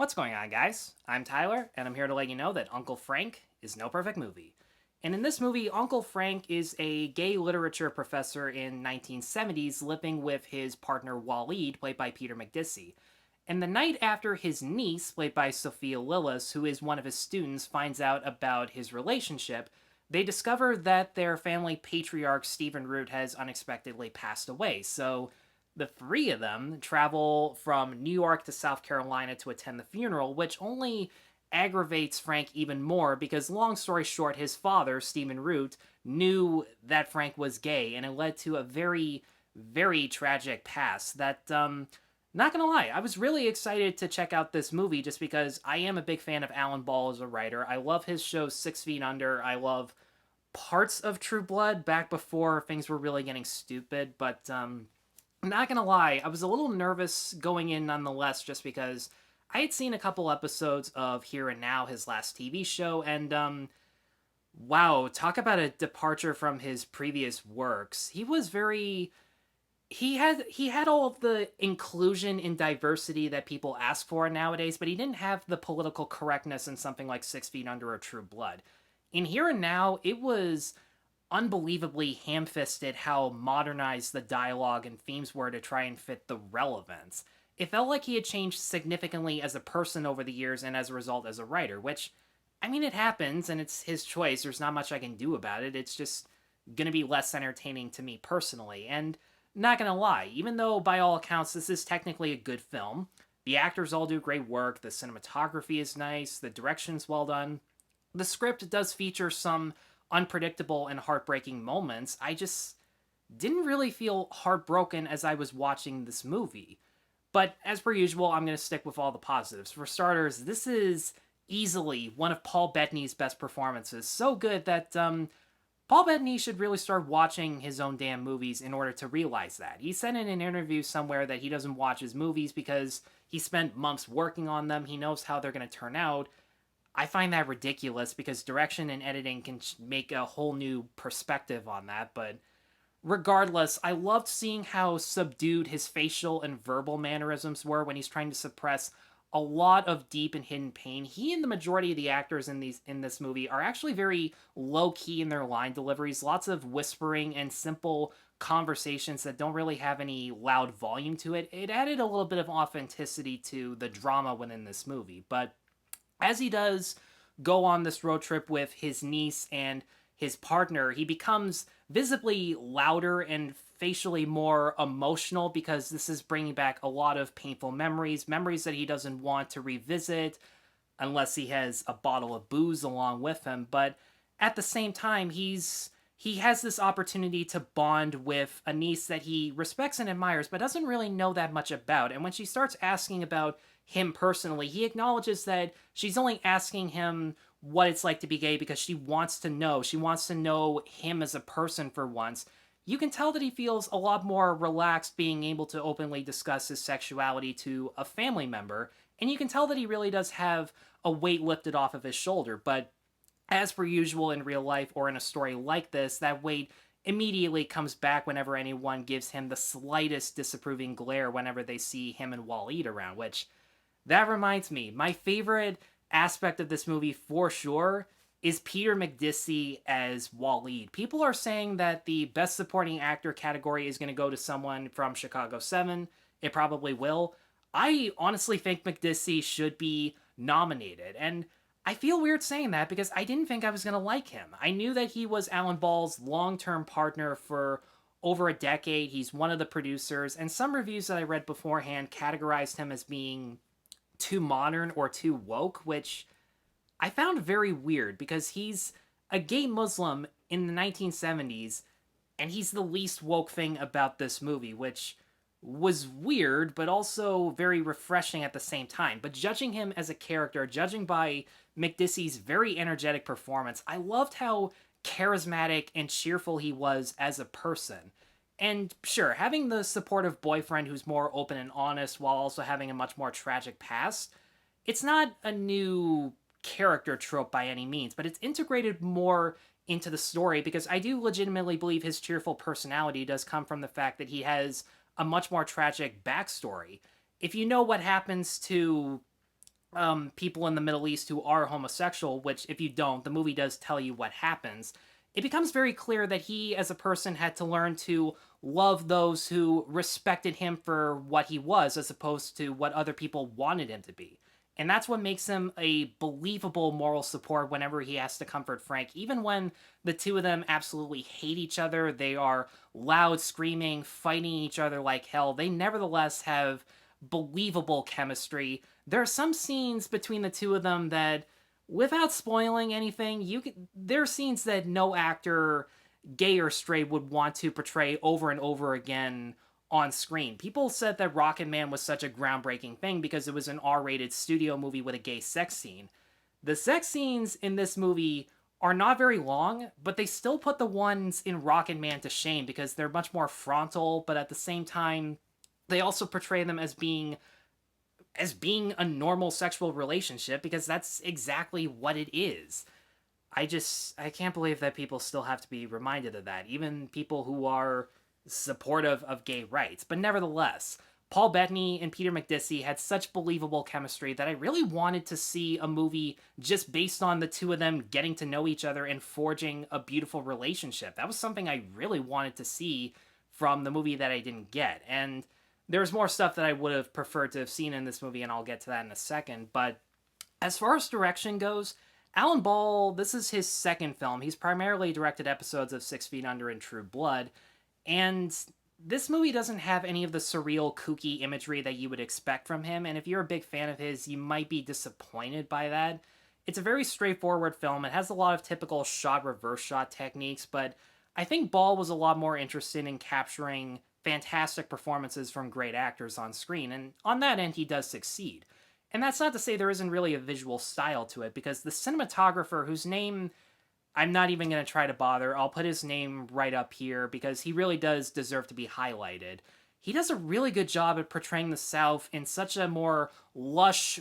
What's going on, guys? I'm Tyler, and I'm here to let you know that Uncle Frank is no perfect movie. And in this movie, Uncle Frank is a gay literature professor in 1970s living with his partner Waleed, played by Peter McDisey. And the night after his niece, played by Sophia Lillis, who is one of his students, finds out about his relationship, they discover that their family patriarch, Stephen Root, has unexpectedly passed away. So the three of them travel from New York to South Carolina to attend the funeral, which only aggravates Frank even more because, long story short, his father, Stephen Root, knew that Frank was gay, and it led to a very, very tragic past that, not gonna lie, I was really excited to check out this movie just because I am a big fan of Alan Ball as a writer. I love his show 6 Feet Under. I love parts of True Blood back before things were really getting stupid, but I'm not gonna lie, I was a little nervous going in nonetheless, just because I had seen a couple episodes of Here and Now, his last TV show, and wow, talk about a departure from his previous works. He was very he had all of the inclusion and diversity that people ask for nowadays, but he didn't have the political correctness in something like 6 Feet Under or True Blood. In Here and Now, it was unbelievably ham-fisted how modernized the dialogue and themes were to try and fit the relevance. It felt like he had changed significantly as a person over the years and as a result as a writer, which, I mean, it happens and it's his choice. There's not much I can do about it. It's just gonna be less entertaining to me personally. And not gonna lie, even though by all accounts this is technically a good film, the actors all do great work, the cinematography is nice, the direction's well done, the script does feature some unpredictable and heartbreaking moments. I just didn't really feel heartbroken as I was watching this movie. But as per usual, I'm going to stick with all the positives. For starters, this is easily one of Paul Bettany's best performances. So good that Paul Bettany should really start watching his own damn movies in order to realize that. He said in an interview somewhere that he doesn't watch his movies because he spent months working on them. He knows how they're going to turn out. I find that ridiculous because direction and editing can make a whole new perspective on that. But regardless, I loved seeing how subdued his facial and verbal mannerisms were when he's trying to suppress a lot of deep and hidden pain. He and the majority of the actors in this movie are actually very low key in their line deliveries, lots of whispering and simple conversations that don't really have any loud volume to it. It added a little bit of authenticity to the drama within this movie, but as he does go on this road trip with his niece and his partner, he becomes visibly louder and facially more emotional because this is bringing back a lot of painful memories, memories that he doesn't want to revisit unless he has a bottle of booze along with him. But at the same time, he has this opportunity to bond with a niece that he respects and admires, but doesn't really know that much about. And when she starts asking about him personally, he acknowledges that she's only asking him what it's like to be gay because she wants to know. She wants to know him as a person for once. You can tell that he feels a lot more relaxed being able to openly discuss his sexuality to a family member, and you can tell that he really does have a weight lifted off of his shoulder. But as per usual in real life or in a story like this, that weight immediately comes back whenever anyone gives him the slightest disapproving glare whenever they see him and Waleed around, which, that reminds me, my favorite aspect of this movie for sure is Peter McDisey as Waleed. People are saying that the best supporting actor category is going to go to someone from Chicago 7. It probably will. I honestly think McDisey should be nominated, and I feel weird saying that because I didn't think I was going to like him. I knew that he was Alan Ball's long-term partner for over a decade. He's one of the producers, and some reviews that I read beforehand categorized him as being too modern or too woke, which I found very weird because he's a gay Muslim in the 1970s and he's the least woke thing about this movie, which was weird but also very refreshing at the same time. But judging him as a character, judging by McDisey's very energetic performance, I loved how charismatic and cheerful he was as a person. And sure, having the supportive boyfriend who's more open and honest while also having a much more tragic past, it's not a new character trope by any means, but it's integrated more into the story because I do legitimately believe his cheerful personality does come from the fact that he has a much more tragic backstory. If you know what happens to people in the Middle East who are homosexual, which if you don't, the movie does tell you what happens, it becomes very clear that he, as a person, had to learn to love those who respected him for what he was as opposed to what other people wanted him to be. And that's what makes him a believable moral support whenever he has to comfort Frank. Even when the two of them absolutely hate each other, they are loud, screaming, fighting each other like hell, they nevertheless have believable chemistry. There are some scenes between the two of them that, without spoiling anything, there are scenes that no actor, gay or straight, would want to portray over and over again on screen. People said that Rocket Man was such a groundbreaking thing because it was an R-rated studio movie with a gay sex scene. The sex scenes in this movie are not very long, but they still put the ones in Rocket Man to shame because they're much more frontal, but at the same time, they also portray them as being a normal sexual relationship because that's exactly what it is. I can't believe that people still have to be reminded of that, even people who are supportive of gay rights. But nevertheless, Paul Bettany and Peter McDisey had such believable chemistry that I really wanted to see a movie just based on the two of them getting to know each other and forging a beautiful relationship. That was something I really wanted to see from the movie that I didn't get. And there's more stuff that I would have preferred to have seen in this movie, and I'll get to that in a second. But as far as direction goes, Alan Ball, this is his second film. He's primarily directed episodes of 6 Feet Under and True Blood, and this movie doesn't have any of the surreal, kooky imagery that you would expect from him, and if you're a big fan of his, you might be disappointed by that. It's a very straightforward film. It has a lot of typical shot reverse shot techniques, but I think Ball was a lot more interested in capturing fantastic performances from great actors on screen, and on that end, he does succeed. And that's not to say there isn't really a visual style to it, because the cinematographer, whose name I'm not even going to try to bother, I'll put his name right up here because he really does deserve to be highlighted. He does a really good job at portraying the South in such a more lush,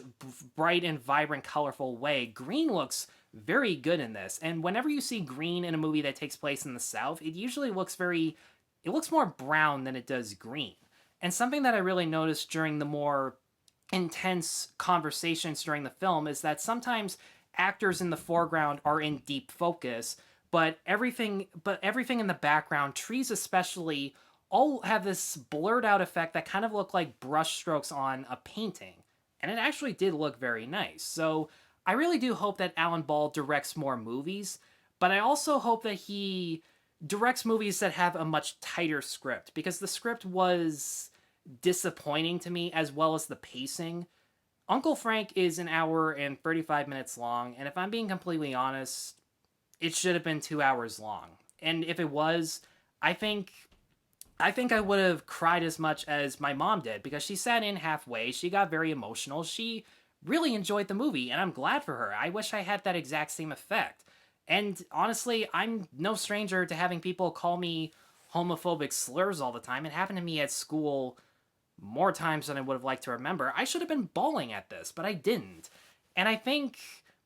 bright, and vibrant, colorful way. Green looks very good in this, and whenever you see green in a movie that takes place in the South, it usually looks it looks more brown than it does green. And something that I really noticed during the more intense conversations during the film is that sometimes actors in the foreground are in deep focus, but everything in the background, trees especially, all have this blurred out effect that kind of look like brush strokes on a painting. And it actually did look very nice. So I really do hope that Alan Ball directs more movies, but I also hope that he directs movies that have a much tighter script, because the script was disappointing to me, as well as the pacing. Uncle Frank is an hour and 35 minutes long, and if I'm being completely honest, it should have been 2 hours long. And if it was, I think I would have cried as much as my mom did, because she sat in halfway, she got very emotional, she really enjoyed the movie, and I'm glad for her. I wish I had that exact same effect. And honestly, I'm no stranger to having people call me homophobic slurs all the time. It happened to me at school more times than I would have liked to remember. I should have been bawling at this, but I didn't. And I think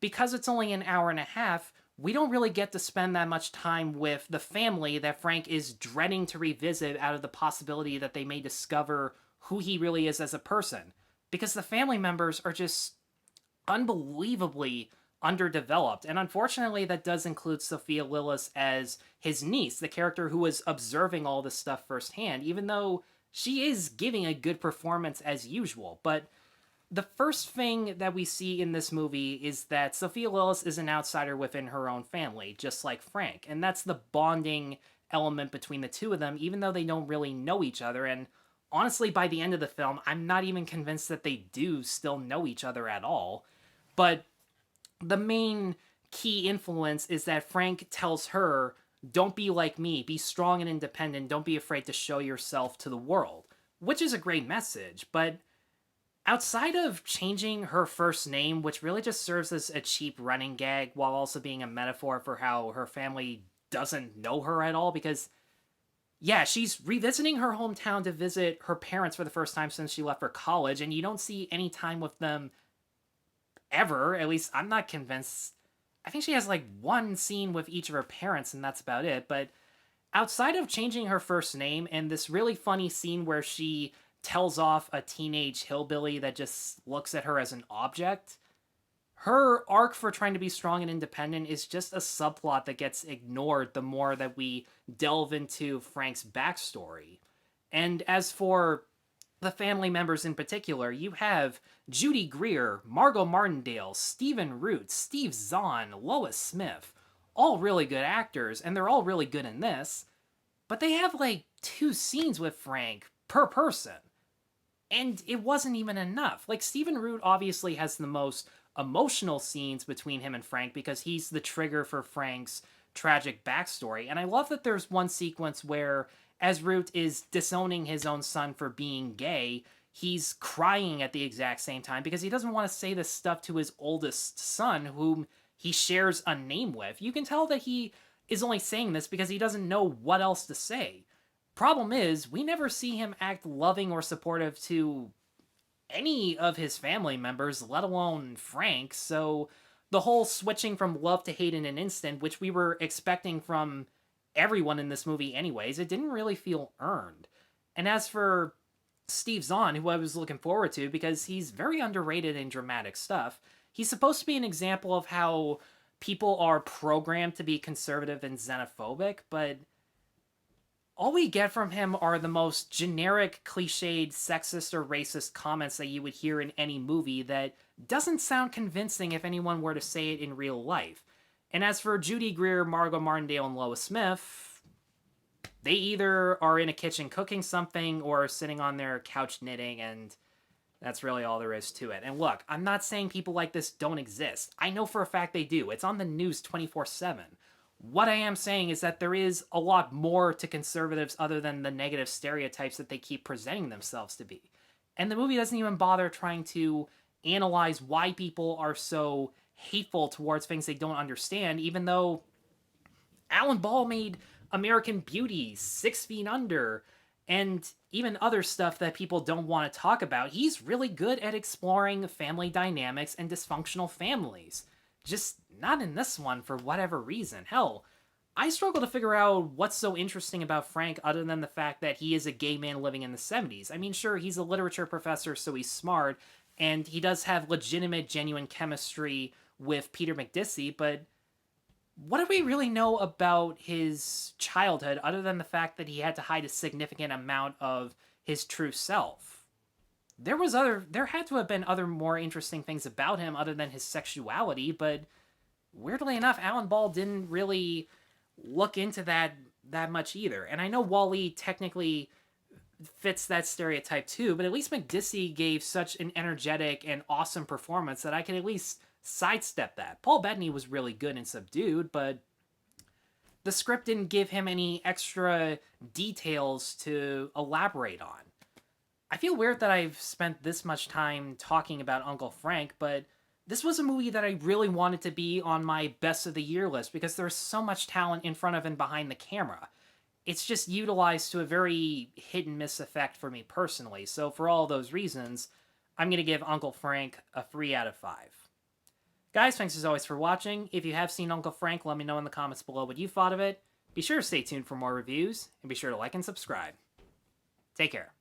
because it's only an hour and a half, we don't really get to spend that much time with the family that Frank is dreading to revisit out of the possibility that they may discover who he really is as a person. Because the family members are just unbelievably underdeveloped. And unfortunately, that does include Sophia Lillis as his niece, the character who was observing all this stuff firsthand, even though she is giving a good performance as usual. But the first thing that we see in this movie is that Sophia Lillis is an outsider within her own family, just like Frank. And that's the bonding element between the two of them, even though they don't really know each other. And honestly, by the end of the film, I'm not even convinced that they do still know each other at all. But the main key influence is that Frank tells her, don't be like me, be strong and independent, don't be afraid to show yourself to the world, which is a great message. But outside of changing her first name, which really just serves as a cheap running gag while also being a metaphor for how her family doesn't know her at all, because yeah, she's revisiting her hometown to visit her parents for the first time since she left for college, and you don't see any time with them ever. At least I'm not convinced. I think she has like one scene with each of her parents, and that's about it. But outside of changing her first name and this really funny scene where she tells off a teenage hillbilly that just looks at her as an object. Her arc for trying to be strong and independent is just a subplot that gets ignored the more that we delve into Frank's backstory. And as for the family members in particular, you have Judy Greer, Margot Martindale, Stephen Root, Steve Zahn, Lois Smith, all really good actors, and they're all really good in this, but they have like 2 scenes with Frank per person. And it wasn't even enough. Like, Stephen Root obviously has the most emotional scenes between him and Frank because he's the trigger for Frank's tragic backstory. And I love that there's one sequence where, as Root is disowning his own son for being gay, he's crying at the exact same time because he doesn't want to say this stuff to his oldest son, whom he shares a name with. You can tell that he is only saying this because he doesn't know what else to say. Problem is, we never see him act loving or supportive to any of his family members, let alone Frank, so the whole switching from love to hate in an instant, which we were expecting from everyone in this movie anyways, it didn't really feel earned. And as for Steve Zahn, who I was looking forward to because he's very underrated in dramatic stuff, he's supposed to be an example of how people are programmed to be conservative and xenophobic, but all we get from him are the most generic, cliched, sexist or racist comments that you would hear in any movie that doesn't sound convincing if anyone were to say it in real life. And as for Judy Greer, Margot Martindale, and Lois Smith, they either are in a kitchen cooking something or sitting on their couch knitting, and that's really all there is to it. And look, I'm not saying people like this don't exist. I know for a fact they do. It's on the news 24/7. What I am saying is that there is a lot more to conservatives other than the negative stereotypes that they keep presenting themselves to be. And the movie doesn't even bother trying to analyze why people are so hateful towards things they don't understand, even though Alan Ball made American Beauty, 6 Feet Under, and even other stuff that people don't want to talk about. He's really good at exploring family dynamics and dysfunctional families. Just not in this one for whatever reason. Hell, I struggle to figure out what's so interesting about Frank other than the fact that he is a gay man living in the 70s. I mean, sure, he's a literature professor, so he's smart, and he does have legitimate, genuine chemistry with Peter McDisey, but what do we really know about his childhood other than the fact that he had to hide a significant amount of his true self? There had to have been other more interesting things about him other than his sexuality, but weirdly enough, Alan Ball didn't really look into that much either. And I know Wall-E technically fits that stereotype too, but at least McDisey gave such an energetic and awesome performance that I can at least sidestep that. Paul Bettany was really good and subdued, but the script didn't give him any extra details to elaborate on. I feel weird that I've spent this much time talking about Uncle Frank, but this was a movie that I really wanted to be on my best of the year list because there's so much talent in front of and behind the camera. It's just utilized to a very hit and miss effect for me personally. So for all those reasons, I'm going to give Uncle Frank a 3 out of 5. Guys, thanks as always for watching. If you have seen Uncle Frank, let me know in the comments below what you thought of it. Be sure to stay tuned for more reviews, and be sure to like and subscribe. Take care.